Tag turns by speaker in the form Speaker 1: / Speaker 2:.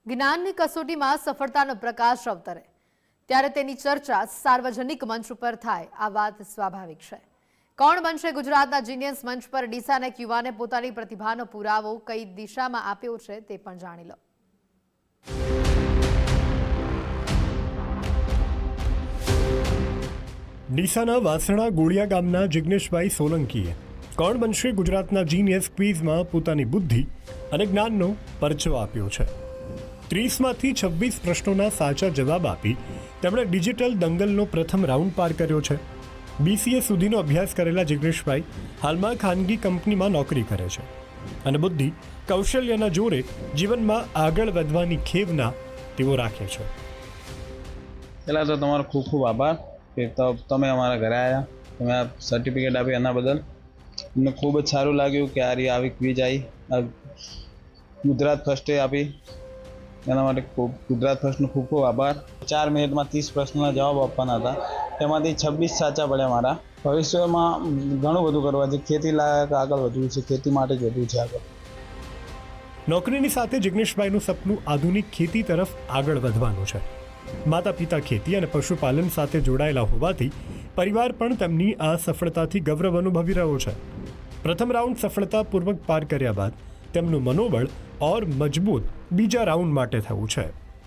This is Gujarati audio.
Speaker 1: જ્ઞાનની કસોટીમાં સફળતાનો પ્રકાશ અવતરે ત્યારે તેની ચર્ચા સાર્વજનિક મંચ ઉપર થાય આ વાત સ્વાભાવિક છે। કોણ બનશે ગુજરાતના જીનિયસ મંચ પર ડીસાના એક યુવાને પોતાની પ્રતિભાનો પુરાવો કઈ દિશામાં આપ્યો છે તે પણ જાણી લો।
Speaker 2: ડીસાના વાસણા ગોળિયા ગામના જિગ્નેશભાઈ સોલંકીએ કોણ બનશે ગુજરાતના જીનિયસ ક્વિઝમાં પોતાની બુદ્ધિ અને જ્ઞાનનો પરચો આપ્યો છે। 30માંથી 26 પ્રશ્નોના સાચા જવાબ આપી તેમણે ડિજિટલ દંગલનો પ્રથમ રાઉન્ડ પાર કર્યો છે। BCA સુધીનો અભ્યાસ કરેલા જિગ્નેશભાઈ હાલમાં ખાનગી કંપનીમાં નોકરી કરે છે અને બુદ્ધિ કૌશલ્યના જોરે જીવનમાં આગળ વધવાની ખેવના તેઓ રાખે છે।
Speaker 3: પહેલાં તો તમારો ખૂબ ખૂબ આભાર કે તમે અમારા ઘરે આવ્યા, તમે આ સર્ટિફિકેટ આપી એના બદલ અમને ખૂબ જ સારું લાગ્યું કે આવી ક્વિઝ આવી ગુજરાત ફર્સ્ટે આપી એના માટે ગુજરાત ફર્સ્ટનો ખૂબ ખૂબ આભાર। 4 મિનિટમાં 30 પ્રશ્નોના જવાબ આપવાના હતા, તેમાંથી 26 સાચા પડ્યા મારા। ભવિષ્યમાં ઘણું બધું કરવા છે, ખેતી લાયક આગળ વધવું છે, ખેતી માટે જ વધવું છે આગળ।
Speaker 2: નોકરીની સાથે જિગ્નેશભાઈનું સપનું આધુનિક ખેતી તરફ આગળ વધવાનું છે। માતા પિતા ખેતી અને પશુપાલન સાથે જોડાયેલા હોવાથી પરિવાર પણ તેમની આ સફળતાથી ગૌરવ અનુભવી રહ્યો છે। પ્રથમ રાઉન્ડ સફળતાપૂર્વક પાર કર્યા બાદ તેમનું મનોબળ ઓર મજબૂત બીજા રાઉન્ડ માટે થયું છે।